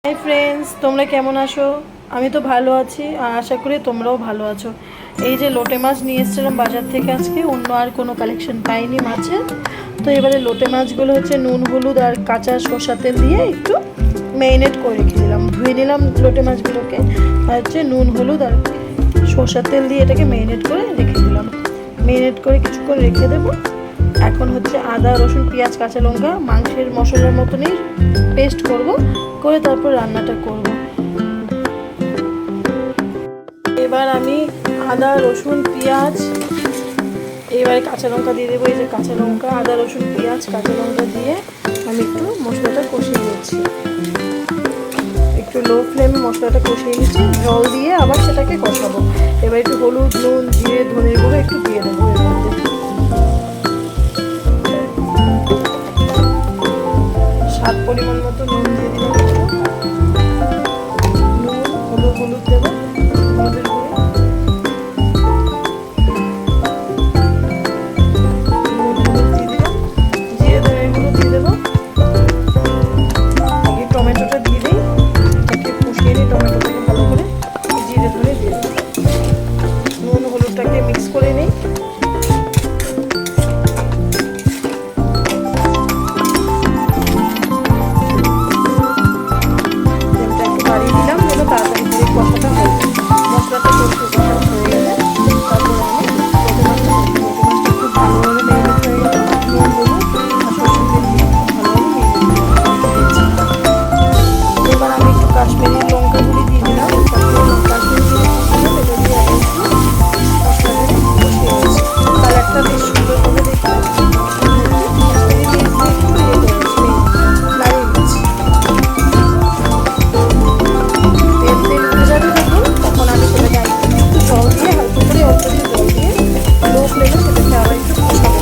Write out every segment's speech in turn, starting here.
Hi friends, তোমরা কেমন আছো? আমি তো ভালো আছি আর আশা করি তোমরাও ভালো আছো। এই যে লোটে মাছ নিয়ে এসেছিলাম বাজার থেকে আজকে, অন্য আর কোনো কালেকশন পাইনি মাছের। তো এবারে লোটে মাছগুলো হচ্ছে নুন হলুদ আর কাঁচা সরষা তেল দিয়ে একটু ম্যারিনেট করে রেখে দিলাম। ধুয়ে নিলাম লোটে মাছগুলোকে আর হচ্ছে নুন হলুদ আর সরষা তেল দিয়ে এটাকে ম্যারিনেট করে রেখে দিলাম। ম্যারিনেট করে কিছুক্ষণ রেখে দেবো। এখন হচ্ছে আদা রসুন পেঁয়াজ কাঁচা লঙ্কা মাংসের মশলার মতনই পেস্ট করব, করে তারপর রান্নাটা করব। এবার আমি আদা রসুন পেঁয়াজ এবারে কাঁচা লঙ্কা দিয়ে দেবো। এই যে কাঁচা লঙ্কা আদা রসুন পেঁয়াজ কাঁচা লঙ্কা দিয়ে আমি একটু মশলাটা কষিয়ে নিচ্ছি। একটু লো ফ্লেমে মশলাটা কষিয়ে নিচ্ছি, জল দিয়ে আবার সেটাকে কষাবো। এবার একটু হলুদ নুন জিরে ধনে গুঁড়ো একটু দিয়ে দেবো এর মধ্যে। স্বাদ পরিমাণ মতো নুন দিয়ে দিলাম, নুন হলুদ দেবো, হলুদের গুঁড়ো দিয়ে দিলাম, জিরে ধনে গুঁড়ো দিয়ে দেবো। আগে টমেটোটা দিয়ে দিই, এটাকে কষিয়ে নিই টমেটোটাকে ভালো করে, জিরে ধনে দিয়ে দেবো, নুন হলুদটাকে মিক্স করে নিই। কষাটা হয়ে মশলাটা কষা হয়ে গেলে তারপরে আমি লোটে মাছটা করবো। লোটে মাছটা খুব ভালোভাবে ম্যারিনেট হয়ে গেলে নুন হলুদ আর সরষে তেল দিয়ে ভালোভাবে ম্যারিনেট করে দিয়েছি। এবার আমি একটু কাশ্মীরি লঙ্কা গুঁড়ি দিয়ে দিলাম, কাশ্মীরি গুঁড়ি দিলাম, এটা দিয়ে আমি একটু মশলাটাকে কষিয়ে নিচ্ছি। কালারটা বেশ সুন্দর হবে দেখতে। কাশ্মীরি মির্চ দিয়ে একটু লাগিয়ে নিচ্ছি। তেল উঠে যাবে যখন, তখন আমি সেটাকে একটু জল দিয়ে হালকা করে অল্প দিয়ে জল দিয়ে লো ফ্লেমে সেটাকে আবার একটু কষাবো।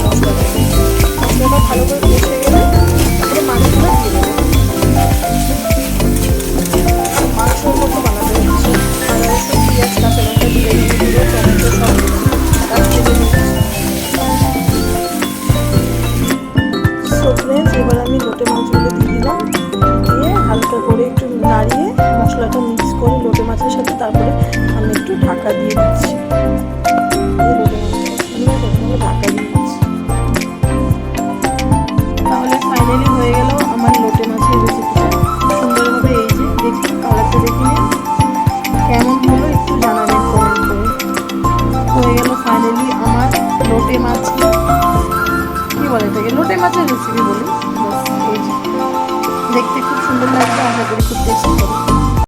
মশলাটা ভালো করে কষে গেলে তারপরে মাছগুলো দিয়ে দেবো। মাংসের মতো বানাতে হচ্ছে। আদা রসুন পেঁয়াজ কাঁচা লঙ্কা জিরে ধনে গুঁড়ো টমেটো সব ভেজে নিচ্ছি। সো ফ্রেন্ডস, এবার আমি লোটে মাছগুলো দিয়ে দিলাম, দিয়ে হালকা করে একটু নাড়িয়ে মশলাটা মিক্স করে লোটে মাছের সাথে তারপরে আমি একটু ঢাকা দিয়ে দিচ্ছি।